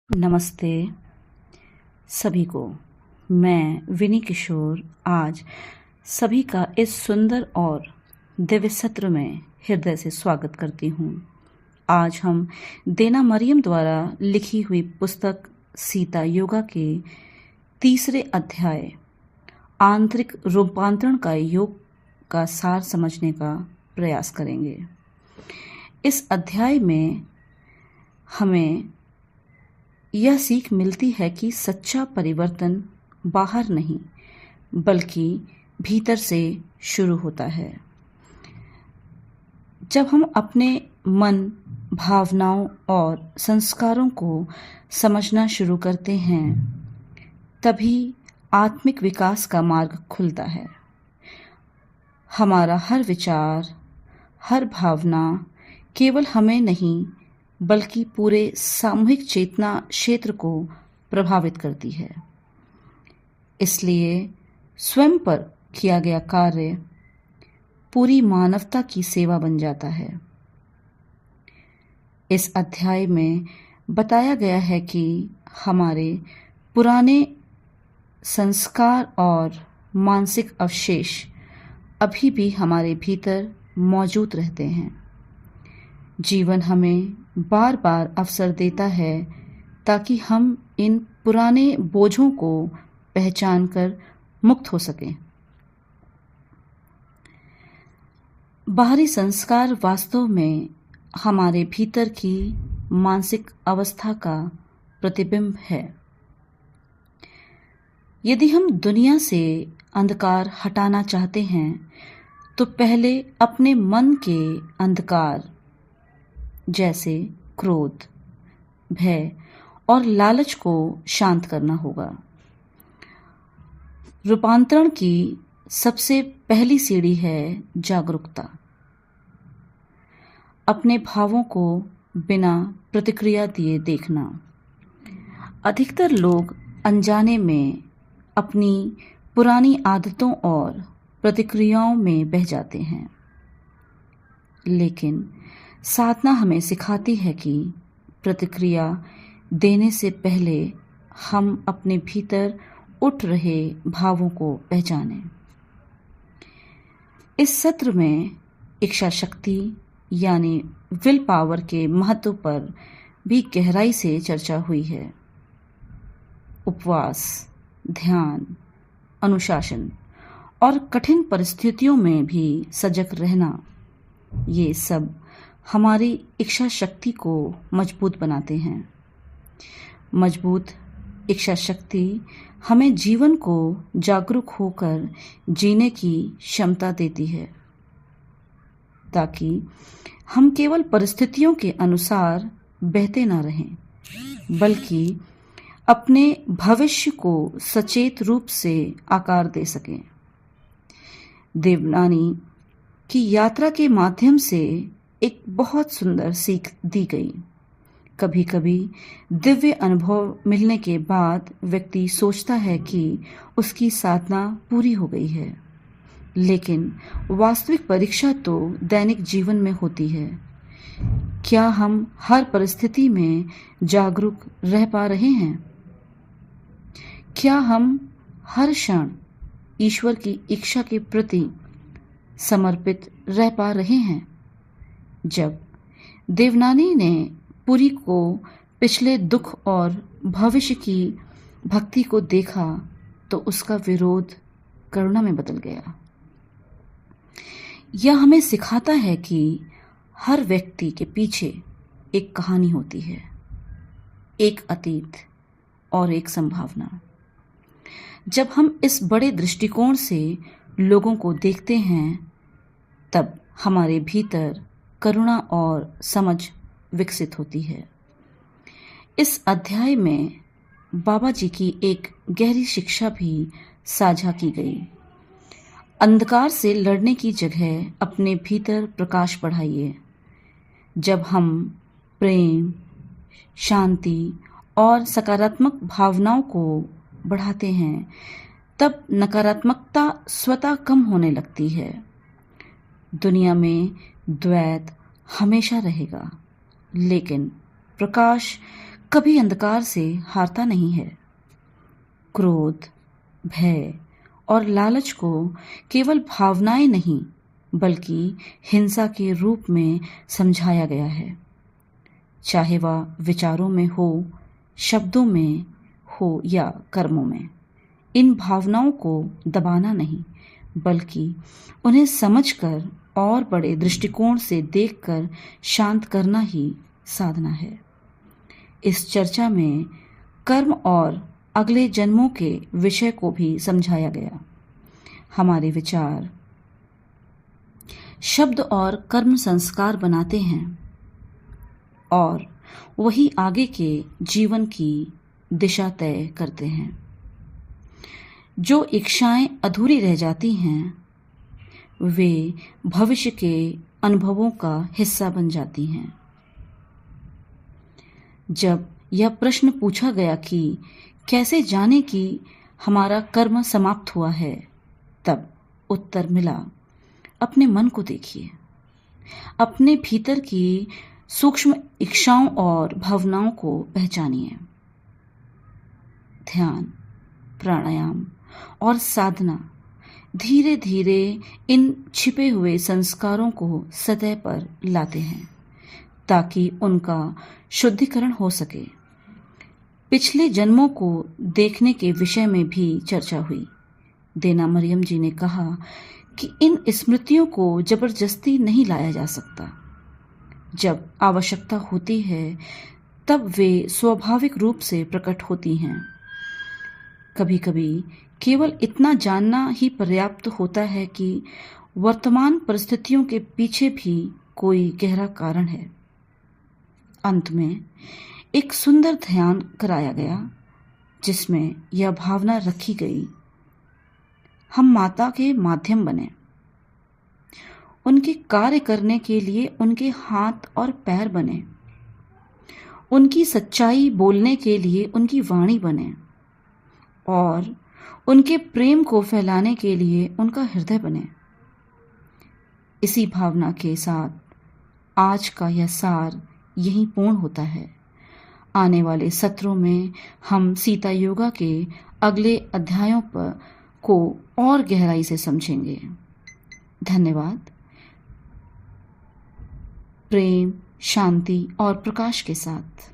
नमस्ते सभी को। मैं विनी किशोर आज सभी का इस सुंदर और दिव्य सत्र में हृदय से स्वागत करती हूँ। आज हम देना मरियम द्वारा लिखी हुई पुस्तक सीता योगा के तीसरे अध्याय आंतरिक रूपांतरण का योग का सार समझने का प्रयास करेंगे। इस अध्याय में हमें यह सीख मिलती है कि सच्चा परिवर्तन बाहर नहीं बल्कि भीतर से शुरू होता है। जब हम अपने मन, भावनाओं और संस्कारों को समझना शुरू करते हैं तभी आत्मिक विकास का मार्ग खुलता है। हमारा हर विचार, हर भावना केवल हमें नहीं बल्कि पूरे सामूहिक चेतना क्षेत्र को प्रभावित करती है। इसलिए स्वयं पर किया गया कार्य पूरी मानवता की सेवा बन जाता है। इस अध्याय में बताया गया है कि हमारे पुराने संस्कार और मानसिक अवशेष अभी भी हमारे भीतर मौजूद रहते हैं। जीवन हमें बार बार अवसर देता है ताकि हम इन पुराने बोझों को पहचान कर मुक्त हो सकें। बाहरी संस्कार वास्तव में हमारे भीतर की मानसिक अवस्था का प्रतिबिंब है। यदि हम दुनिया से अंधकार हटाना चाहते हैं तो पहले अपने मन के अंधकार जैसे क्रोध, भय और लालच को शांत करना होगा। रूपांतरण की सबसे पहली सीढ़ी है जागरूकता। अपने भावों को बिना प्रतिक्रिया दिए देखना। अधिकतर लोग अनजाने में अपनी पुरानी आदतों और प्रतिक्रियाओं में बह जाते हैं, लेकिन साधना हमें सिखाती है कि प्रतिक्रिया देने से पहले हम अपने भीतर उठ रहे भावों को पहचानें। इस सत्र में इच्छा शक्ति यानी विल पावर के महत्व पर भी गहराई से चर्चा हुई है। उपवास, ध्यान, अनुशासन और कठिन परिस्थितियों में भी सजग रहना, ये सब हमारी इच्छा शक्ति को मजबूत बनाते हैं। मजबूत इच्छा शक्ति हमें जीवन को जागरूक होकर जीने की क्षमता देती है ताकि हम केवल परिस्थितियों के अनुसार बहते ना रहें बल्कि अपने भविष्य को सचेत रूप से आकार दे सकें। देवनानी की यात्रा के माध्यम से एक बहुत सुंदर सीख दी गई। कभी कभी दिव्य अनुभव मिलने के बाद व्यक्ति सोचता है कि उसकी साधना पूरी हो गई है, लेकिन वास्तविक परीक्षा तो दैनिक जीवन में होती है। क्या हम हर परिस्थिति में जागरूक रह पा रहे हैं? क्या हम हर क्षण ईश्वर की इच्छा के प्रति समर्पित रह पा रहे हैं? जब देवनानी ने पुरी को पिछले दुख और भविष्य की भक्ति को देखा तो उसका विरोध करुणा में बदल गया। यह हमें सिखाता है कि हर व्यक्ति के पीछे एक कहानी होती है, एक अतीत और एक संभावना। जब हम इस बड़े दृष्टिकोण से लोगों को देखते हैं तब हमारे भीतर करुणा और समझ विकसित होती है। इस अध्याय में बाबा जी की एक गहरी शिक्षा भी साझा की गई। अंधकार से लड़ने की जगह अपने भीतर प्रकाश बढ़ाइए। जब हम प्रेम, शांति और सकारात्मक भावनाओं को बढ़ाते हैं तब नकारात्मकता स्वतः कम होने लगती है। दुनिया में द्वैत हमेशा रहेगा, लेकिन प्रकाश कभी अंधकार से हारता नहीं है। क्रोध, भय और लालच को केवल भावनाएं नहीं बल्कि हिंसा के रूप में समझाया गया है, चाहे वह विचारों में हो, शब्दों में हो या कर्मों में। इन भावनाओं को दबाना नहीं बल्कि उन्हें समझकर और बड़े दृष्टिकोण से देखकर शांत करना ही साधना है। इस चर्चा में कर्म और अगले जन्मों के विषय को भी समझाया गया। हमारे विचार, शब्द और कर्म संस्कार बनाते हैं और वही आगे के जीवन की दिशा तय करते हैं। जो इच्छाएं अधूरी रह जाती हैं वे भविष्य के अनुभवों का हिस्सा बन जाती हैं। जब यह प्रश्न पूछा गया कि कैसे जाने कि हमारा कर्म समाप्त हुआ है, तब उत्तर मिला, अपने मन को देखिए, अपने भीतर की सूक्ष्म इच्छाओं और भावनाओं को पहचानिए। ध्यान, प्राणायाम और साधना धीरे धीरे इन छिपे हुए संस्कारों को सतह पर लाते हैं ताकि उनका शुद्धिकरण हो सके। पिछले जन्मों को देखने के विषय में भी चर्चा हुई। देना मरियम जी ने कहा कि इन स्मृतियों को जबरदस्ती नहीं लाया जा सकता। जब आवश्यकता होती है तब वे स्वाभाविक रूप से प्रकट होती हैं। कभी कभी केवल इतना जानना ही पर्याप्त होता है कि वर्तमान परिस्थितियों के पीछे भी कोई गहरा कारण है। अंत में एक सुंदर ध्यान कराया गया जिसमें यह भावना रखी गई, हम माता के माध्यम बने, उनके कार्य करने के लिए उनके हाथ और पैर बने, उनकी सच्चाई बोलने के लिए उनकी वाणी बने और उनके प्रेम को फैलाने के लिए उनका हृदय बने। इसी भावना के साथ आज का यह सार यहीं पूर्ण होता है। आने वाले सत्रों में हम सीता योगा के अगले अध्यायों को और गहराई से समझेंगे। धन्यवाद। प्रेम, शांति और प्रकाश के साथ।